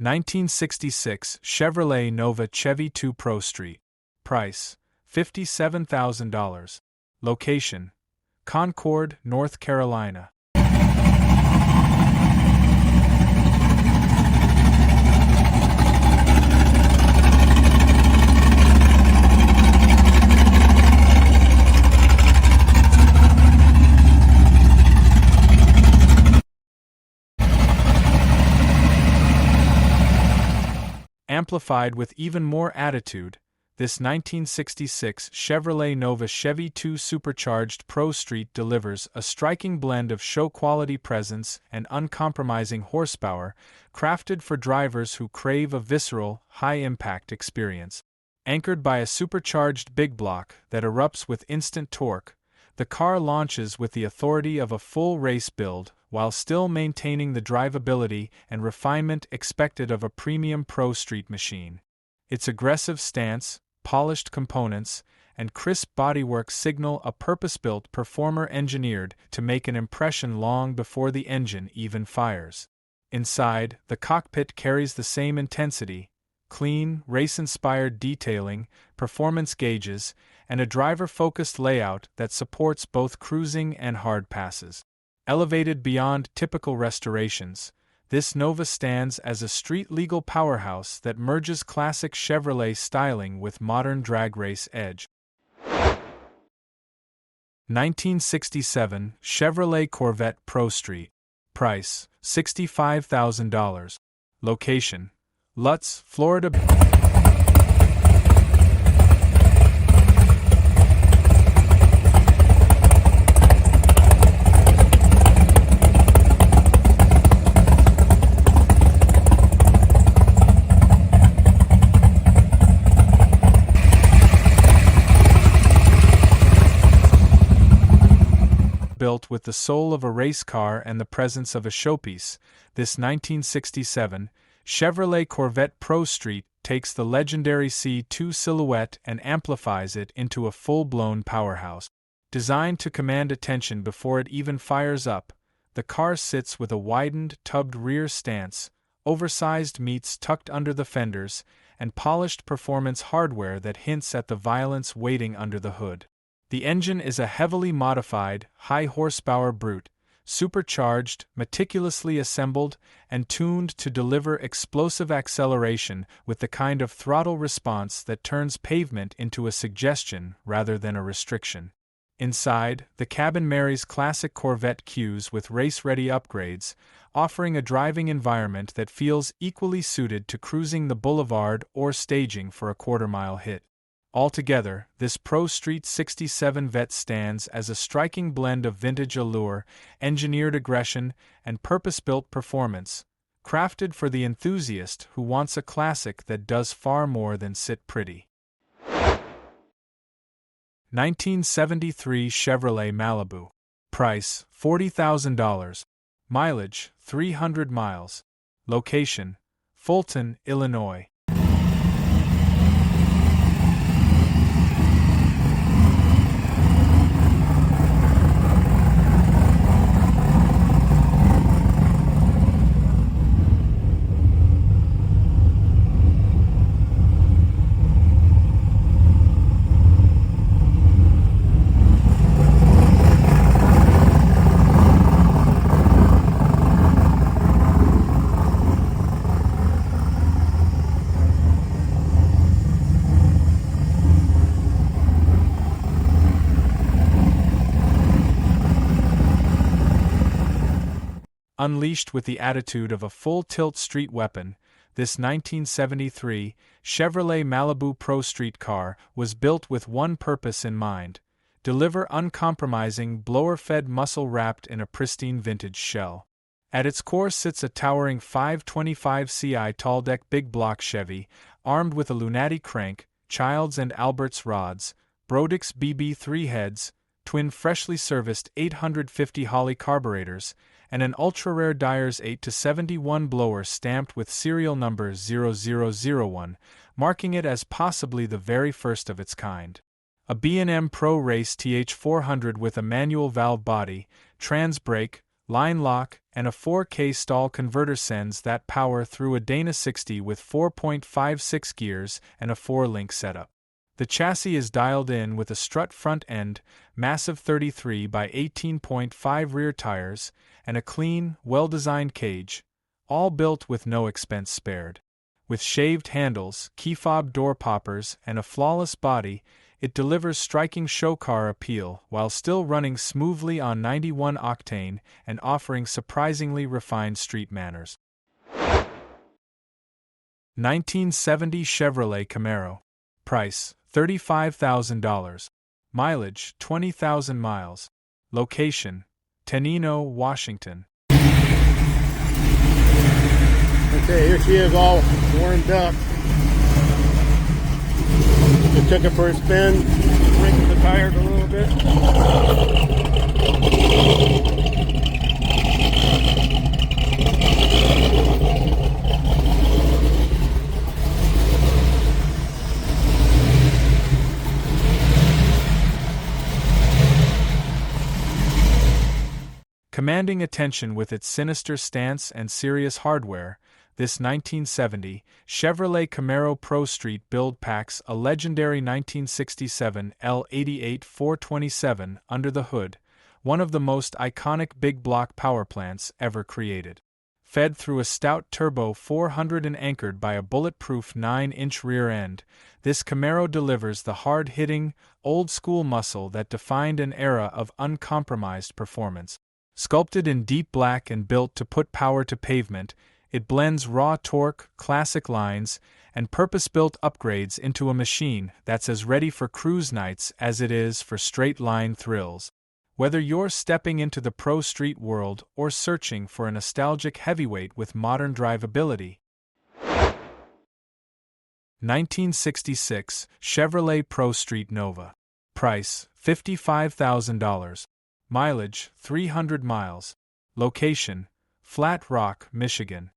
1966 Chevrolet Nova Chevy 2 Pro Street. Price, $57,000. Location, Concord, North Carolina. Amplified with even more attitude, this 1966 Chevrolet Nova Chevy 2 Supercharged Pro Street delivers a striking blend of show-quality presence and uncompromising horsepower, crafted for drivers who crave a visceral, high-impact experience. Anchored by a supercharged big block that erupts with instant torque, the car launches with the authority of a full race build, while still maintaining the drivability and refinement expected of a premium Pro Street machine. Its aggressive stance, polished components, and crisp bodywork signal a purpose-built performer engineered to make an impression long before the engine even fires. Inside, the cockpit carries the same intensity: clean, race-inspired detailing, performance gauges, and a driver-focused layout that supports both cruising and hard passes. Elevated beyond typical restorations, this Nova stands as a street-legal powerhouse that merges classic Chevrolet styling with modern drag race edge. 1967 Chevrolet Corvette Pro Street. Price, $65,000. Location, Lutz, Florida. Built with the soul of a race car and the presence of a showpiece, this 1967 Chevrolet Corvette Pro Street takes the legendary C2 silhouette and amplifies it into a full-blown powerhouse. Designed to command attention before it even fires up, the car sits with a widened, tubbed rear stance, oversized meats tucked under the fenders, and polished performance hardware that hints at the violence waiting under the hood. The engine is a heavily modified, high-horsepower brute, supercharged, meticulously assembled, and tuned to deliver explosive acceleration with the kind of throttle response that turns pavement into a suggestion rather than a restriction. Inside, the cabin marries classic Corvette cues with race-ready upgrades, offering a driving environment that feels equally suited to cruising the boulevard or staging for a quarter-mile hit. Altogether, this Pro Street 67 Vette stands as a striking blend of vintage allure, engineered aggression, and purpose-built performance, crafted for the enthusiast who wants a classic that does far more than sit pretty. 1973 Chevrolet Malibu. Price, $40,000. Mileage, 300 miles. Location, Fulton, Illinois. Unleashed with the attitude of a full-tilt street weapon, this 1973 Chevrolet Malibu Pro Street car was built with one purpose in mind: deliver uncompromising, blower-fed muscle wrapped in a pristine vintage shell. At its core sits a towering 525ci tall-deck big-block Chevy, armed with a Lunati crank, Childs and Albert's rods, Brodix BB3 heads, twin freshly serviced 850 Holley carburetors, and an ultra-rare Dyer's 8-71 blower stamped with serial number 0001, marking it as possibly the very first of its kind. A B&M Pro Race TH400 with a manual valve body, trans brake, line lock, and a 4K stall converter sends that power through a Dana 60 with 4.56 gears and a 4-link setup. The chassis is dialed in with a strut front end, massive 33 by 18.5 rear tires, and a clean, well-designed cage, all built with no expense spared. With shaved handles, key fob door poppers, and a flawless body, it delivers striking show car appeal while still running smoothly on 91 octane and offering surprisingly refined street manners. 1970 Chevrolet Camaro. Price, $35,000. Mileage, 20,000 miles. Location, Tenino, Washington. Okay, here she is all warmed up. Just took it for a spin, wrinkled the tires a little bit. Commanding attention with its sinister stance and serious hardware, this 1970 Chevrolet Camaro Pro Street build packs a legendary 1967 L88 427 under the hood, one of the most iconic big block power plants ever created. Fed through a stout turbo 400 and anchored by a bulletproof 9-inch rear end, this Camaro delivers the hard-hitting, old-school muscle that defined an era of uncompromised performance. Sculpted in deep black and built to put power to pavement, it blends raw torque, classic lines, and purpose-built upgrades into a machine that's as ready for cruise nights as it is for straight-line thrills. Whether you're stepping into the Pro Street world or searching for a nostalgic heavyweight with modern drivability. 1966 Chevrolet Pro Street Nova. Price, $55,000. Mileage, 300 miles. Location, Flat Rock, Michigan.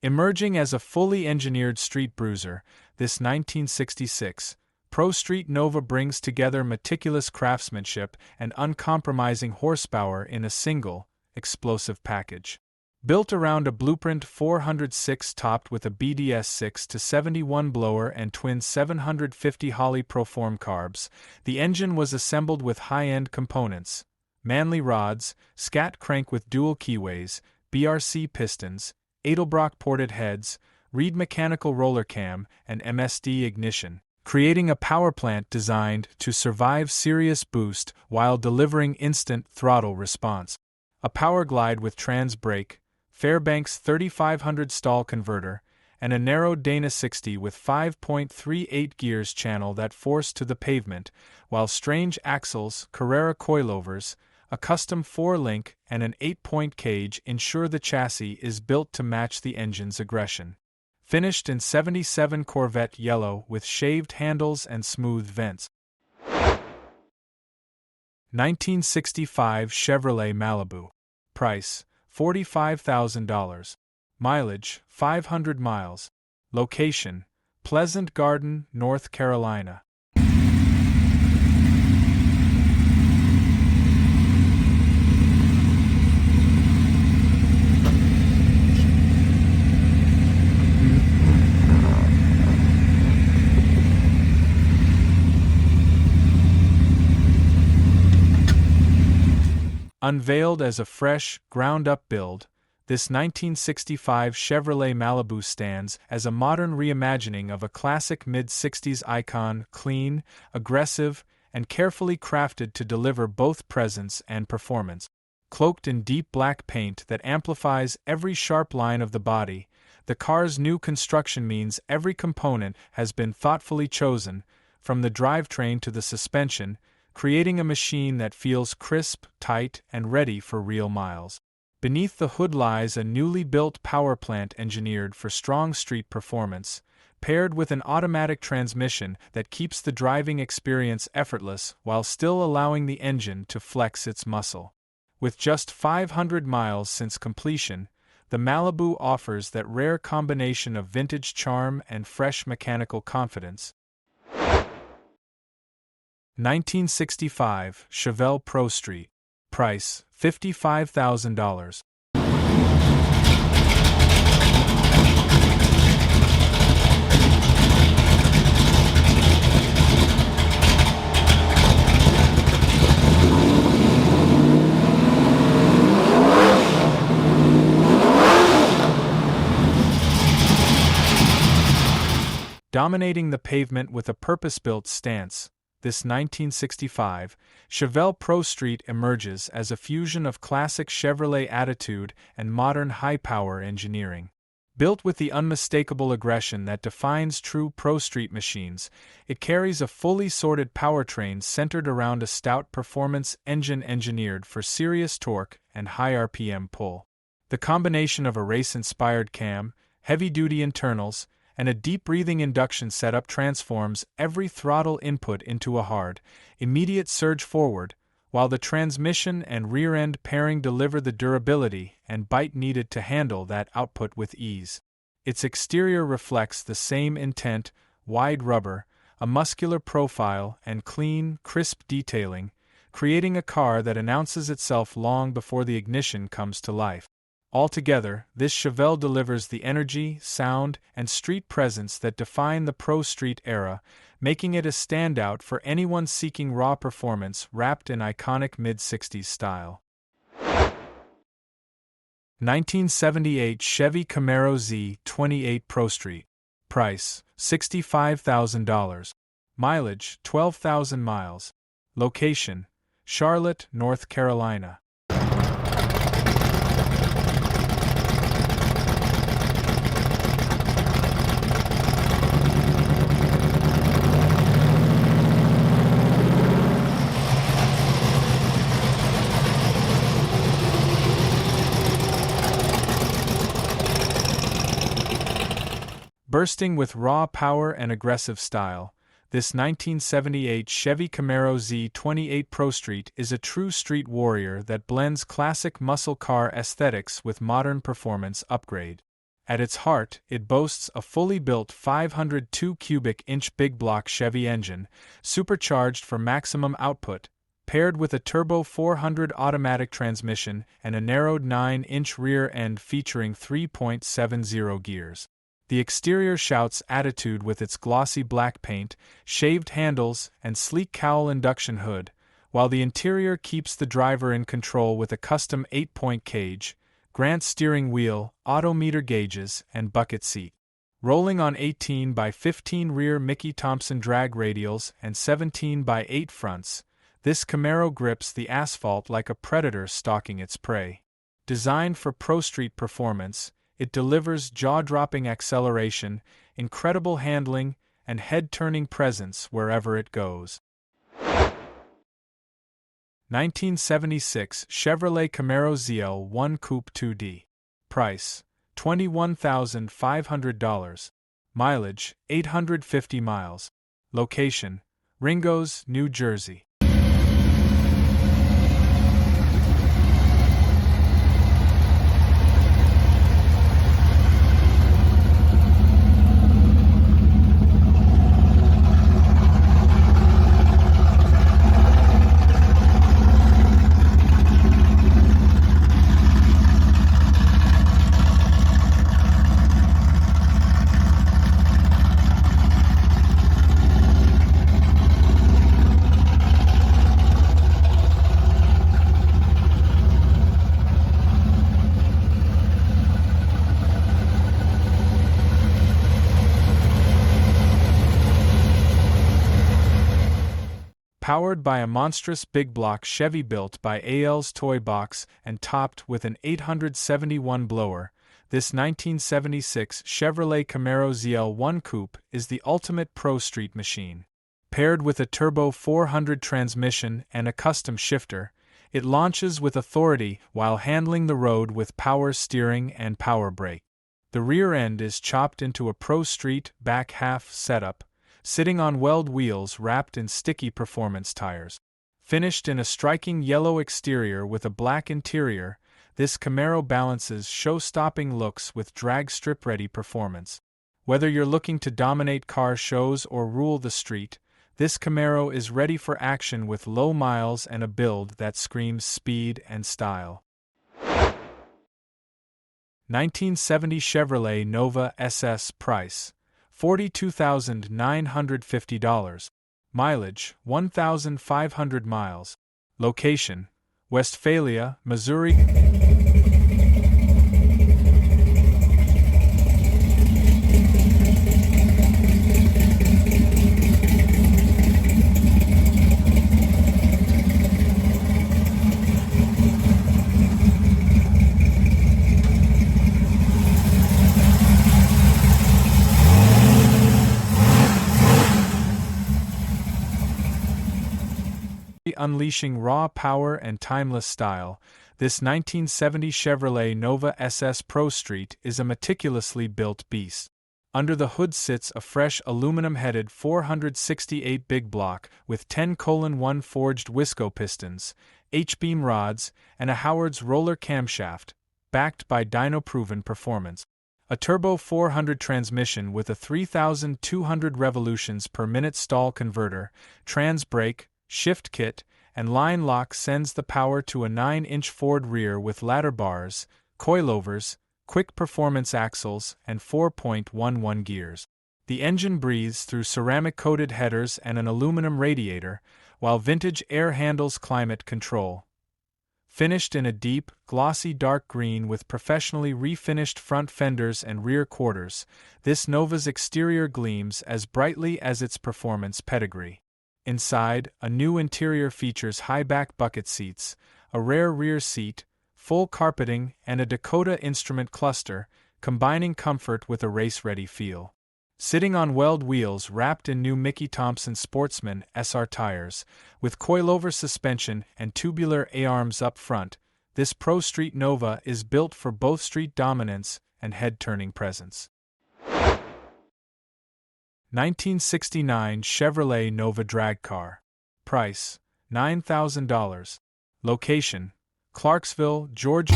Emerging as a fully engineered street bruiser, this 1966 Pro Street Nova brings together meticulous craftsmanship and uncompromising horsepower in a single, explosive package. Built around a Blueprint 406 topped with a BDS 6-71 blower and twin 750 Holley Proform carbs, the engine was assembled with high-end components: Manley rods, scat crank with dual keyways, BRC pistons, Edelbrock ported heads, Reed mechanical roller cam, and MSD ignition, creating a power plant designed to survive serious boost while delivering instant throttle response. A power glide with trans brake, Fairbanks 3500 stall converter, and a narrow Dana 60 with 5.38 gears channel that force to the pavement, while strange axles, Carrera coilovers, a custom 4-link, and an 8-point cage ensure the chassis is built to match the engine's aggression. Finished in 77 Corvette yellow with shaved handles and smooth vents. 1965 Chevrolet Malibu. Price, $45,000. Mileage, 500 miles. Location, Pleasant Garden, North Carolina. Unveiled as a fresh, ground-up build, this 1965 Chevrolet Malibu stands as a modern reimagining of a classic mid-60s icon, clean, aggressive, and carefully crafted to deliver both presence and performance. Cloaked in deep black paint that amplifies every sharp line of the body, The car's new construction means every component has been thoughtfully chosen, from the drivetrain to the suspension, creating a machine that feels crisp, tight, and ready for real miles. Beneath the hood lies a newly built power plant engineered for strong street performance, paired with an automatic transmission that keeps the driving experience effortless while still allowing the engine to flex its muscle. With just 500 miles since completion, the Malibu offers that rare combination of vintage charm and fresh mechanical confidence. 1965 Chevelle Pro Street. Price, $55,000. Dominating the pavement with a purpose-built stance, this 1965 Chevelle Pro Street emerges as a fusion of classic Chevrolet attitude and modern high-power engineering. Built with the unmistakable aggression that defines true Pro Street machines, it carries a fully sorted powertrain centered around a stout performance engine engineered for serious torque and high RPM pull. The combination of a race-inspired cam, heavy-duty internals, and a deep-breathing induction setup transforms every throttle input into a hard, immediate surge forward, while the transmission and rear-end pairing deliver the durability and bite needed to handle that output with ease. Its exterior reflects the same intent: wide rubber, a muscular profile, and clean, crisp detailing, creating a car that announces itself long before the ignition comes to life. Altogether, this Chevelle delivers the energy, sound, and street presence that define the Pro Street era, making it a standout for anyone seeking raw performance wrapped in iconic mid-60s style. 1978 Chevy Camaro Z28 Pro Street. Price, $65,000. Mileage, 12,000 miles. Location, Charlotte, North Carolina. Bursting with raw power and aggressive style, this 1978 Chevy Camaro Z28 Pro Street is a true street warrior that blends classic muscle car aesthetics with modern performance upgrade. At its heart, it boasts a fully built 502 cubic inch big block Chevy engine, supercharged for maximum output, paired with a turbo 400 automatic transmission and a narrowed 9-inch rear end featuring 3.70 gears. The exterior shouts attitude with its glossy black paint, shaved handles, and sleek cowl induction hood, while the interior keeps the driver in control with a custom 8-point cage, Grant steering wheel, odometer gauges, and bucket seat. Rolling on 18 by 15 rear Mickey Thompson drag radials and 17 by 8 fronts, this Camaro grips the asphalt like a predator stalking its prey. Designed for Pro Street performance, it delivers jaw-dropping acceleration, incredible handling, and head-turning presence wherever it goes. 1976 Chevrolet Camaro ZL1 Coupe 2D. Price, $21,500. Mileage, 850 miles. Location, Ringgoes, New Jersey. Powered by a monstrous big block Chevy built by AL's Toy Box and topped with an 871 blower, this 1976 Chevrolet Camaro ZL1 Coupe is the ultimate Pro Street machine. Paired with a turbo 400 transmission and a custom shifter, it launches with authority while handling the road with power steering and power brake. The rear end is chopped into a Pro Street back half setup, sitting on weld wheels wrapped in sticky performance tires. Finished in a striking yellow exterior with a black interior, this Camaro balances show-stopping looks with drag strip-ready performance. Whether you're looking to dominate car shows or rule the street, this Camaro is ready for action with low miles and a build that screams speed and style. 1970 Chevrolet Nova SS price, $42,950. Mileage, 1,500 miles. Location, Westphalia, Missouri. Unleashing raw power and timeless style, this 1970 Chevrolet Nova SS Pro Street is a meticulously built beast. Under the hood sits a fresh aluminum-headed 468 big block with 10:1 forged Wisco pistons, H-beam rods, and a Howard's roller camshaft, backed by dyno-proven performance. A turbo 400 transmission with a 3,200 revolutions per minute stall converter, trans brake, shift kit, and line lock sends the power to a 9-inch Ford rear with ladder bars, coilovers, quick performance axles, and 4.11 gears. The engine breathes through ceramic-coated headers and an aluminum radiator, while vintage air handles climate control. Finished in a deep, glossy dark green with professionally refinished front fenders and rear quarters, this Nova's exterior gleams as brightly as its performance pedigree. Inside, a new interior features high-back bucket seats, a rare rear seat, full carpeting, and a Dakota instrument cluster, combining comfort with a race-ready feel. Sitting on weld wheels wrapped in new Mickey Thompson Sportsman SR tires, with coilover suspension and tubular A-arms up front, this Pro Street Nova is built for both street dominance and head-turning presence. 1969 Chevrolet Nova drag car. Price, $9,000. Location, Clarksville, Georgia.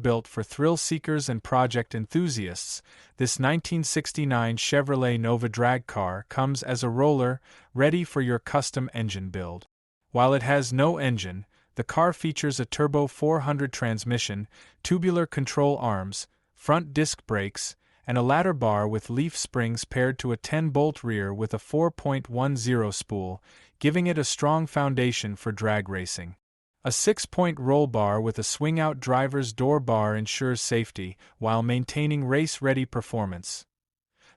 Built for thrill seekers and project enthusiasts, this 1969 Chevrolet Nova drag car comes as a roller, ready for your custom engine build. While it has no engine, the car features a turbo 400 transmission, tubular control arms, front disc brakes, and a ladder bar with leaf springs paired to a 10-bolt rear with a 4.10 spool, giving it a strong foundation for drag racing. A 6-point roll bar with a swing-out driver's door bar ensures safety while maintaining race-ready performance.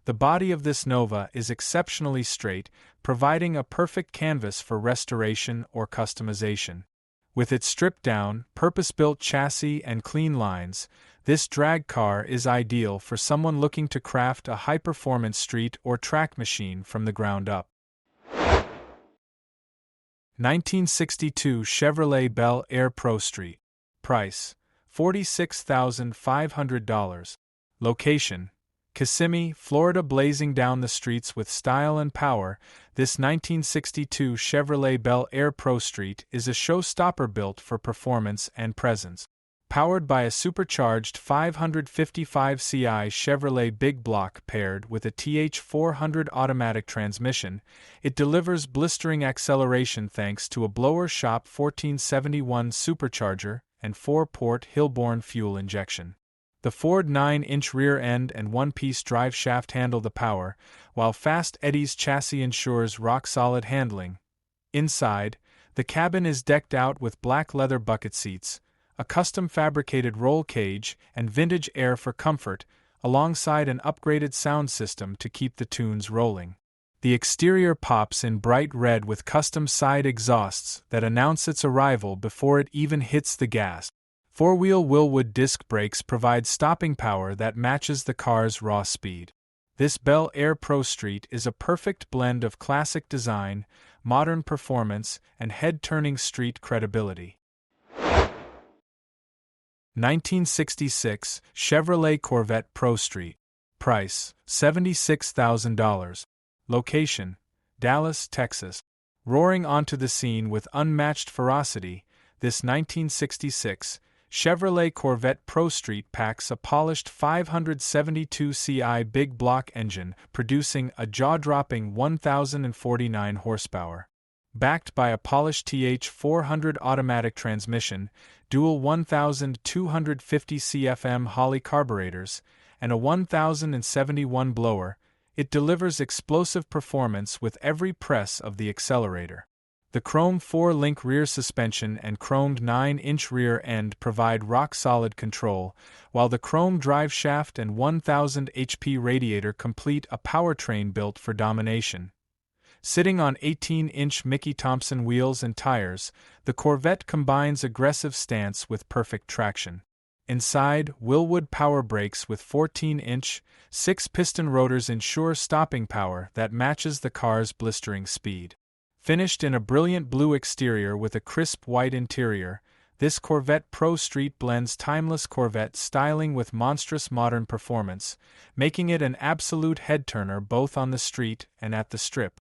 The body of this Nova is exceptionally straight, providing a perfect canvas for restoration or customization. With its stripped-down, purpose-built chassis and clean lines, this drag car is ideal for someone looking to craft a high-performance street or track machine from the ground up. 1962 Chevrolet Bel Air Pro Street. Price, $46,500. Location, Kissimmee, Florida. Blazing down the streets with style and power, this 1962 Chevrolet Bel Air Pro Street is a showstopper built for performance and presence. Powered by a supercharged 555 Ci Chevrolet Big Block paired with a TH400 automatic transmission, it delivers blistering acceleration thanks to a blower shop 1471 supercharger and 4-port Hillborn fuel injection. The Ford 9-inch rear end and one-piece drive shaft handle the power, while Fast Eddie's chassis ensures rock-solid handling. Inside, the cabin is decked out with black leather bucket seats, a custom-fabricated roll cage, and vintage air for comfort, alongside an upgraded sound system to keep the tunes rolling. The exterior pops in bright red with custom side exhausts that announce its arrival before it even hits the gas. Four-wheel Willwood disc brakes provide stopping power that matches the car's raw speed. This Bel Air Pro Street is a perfect blend of classic design, modern performance, and head-turning street credibility. 1966 Chevrolet Corvette Pro Street. Price, $76,000. Location, Dallas, Texas. Roaring onto the scene with unmatched ferocity, this 1966 Chevrolet Corvette Pro Street packs a polished 572 Ci big block engine, producing a jaw-dropping 1,049 horsepower. Backed by a polished TH400 automatic transmission, dual 1,250 CFM Holley carburetors, and a 1,071 blower, it delivers explosive performance with every press of the accelerator. The chrome 4-link rear suspension and chromed 9-inch rear end provide rock-solid control, while the chrome driveshaft and 1,000 HP radiator complete a powertrain built for domination. Sitting on 18-inch Mickey Thompson wheels and tires, the Corvette combines aggressive stance with perfect traction. Inside, Willwood power brakes with 14-inch, 6-piston rotors ensure stopping power that matches the car's blistering speed. Finished in a brilliant blue exterior with a crisp white interior, this Corvette Pro Street blends timeless Corvette styling with monstrous modern performance, making it an absolute head-turner both on the street and at the strip.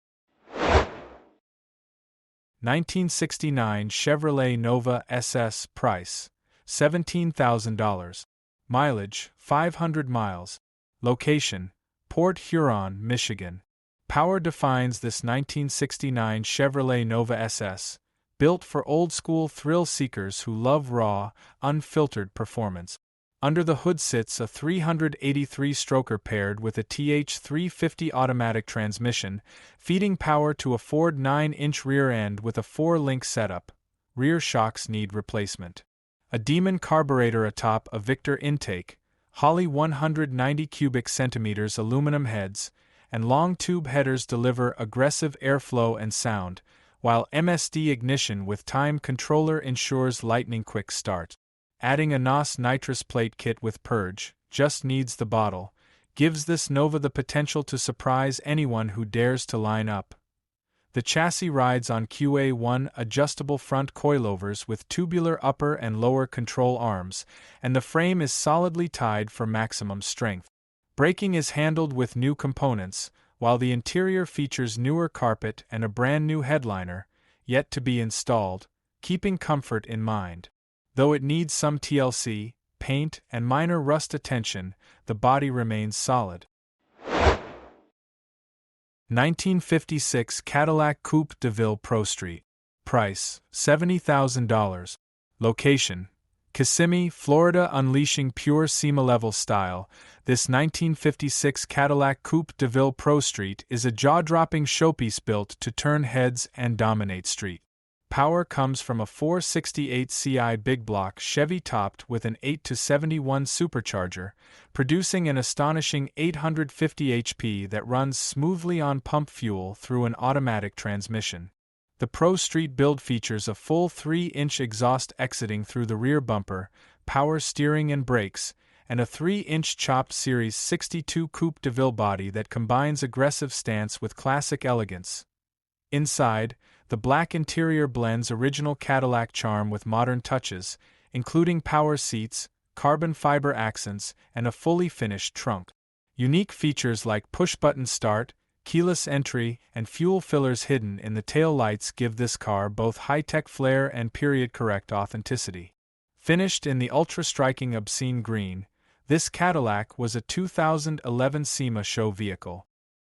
1969 Chevrolet Nova SS. Price, $17,000. Mileage, 500 miles. Location, Port Huron, Michigan. Power defines this 1969 Chevrolet Nova SS, built for old-school thrill-seekers who love raw, unfiltered performance. Under the hood sits a 383-stroker paired with a TH350 automatic transmission, feeding power to a Ford 9-inch rear end with a 4-link setup. Rear shocks need replacement. A Demon carburetor atop a Victor intake, Holley 190 cubic centimeters aluminum heads, and long tube headers deliver aggressive airflow and sound, while MSD ignition with time controller ensures lightning-quick start. Adding a NOS nitrous plate kit with purge, just needs the bottle, gives this Nova the potential to surprise anyone who dares to line up. The chassis rides on QA1 adjustable front coilovers with tubular upper and lower control arms, and the frame is solidly tied for maximum strength. Braking is handled with new components, while the interior features newer carpet and a brand new headliner, yet to be installed, keeping comfort in mind. Though it needs some TLC, paint, and minor rust attention, the body remains solid. 1956 Cadillac Coupe Deville Pro Street. Price, $70,000. Location, Kissimmee, Florida. Unleashing pure SEMA-level style, this 1956 Cadillac Coupe Deville Pro Street is a jaw-dropping showpiece built to turn heads and dominate street. Power comes from a 468 Ci big block Chevy topped with an 8-71 supercharger, producing an astonishing 850 HP that runs smoothly on pump fuel through an automatic transmission. The Pro Street build features a full 3-inch exhaust exiting through the rear bumper, power steering and brakes, and a 3-inch chopped Series 62 Coupe Deville body that combines aggressive stance with classic elegance. Inside, the black interior blends original Cadillac charm with modern touches, including power seats, carbon fiber accents, and a fully finished trunk. Unique features like push-button start, keyless entry, and fuel fillers hidden in the tail lights give this car both high-tech flair and period-correct authenticity. Finished in the ultra-striking obscene green, this Cadillac was a 2011 SEMA show vehicle.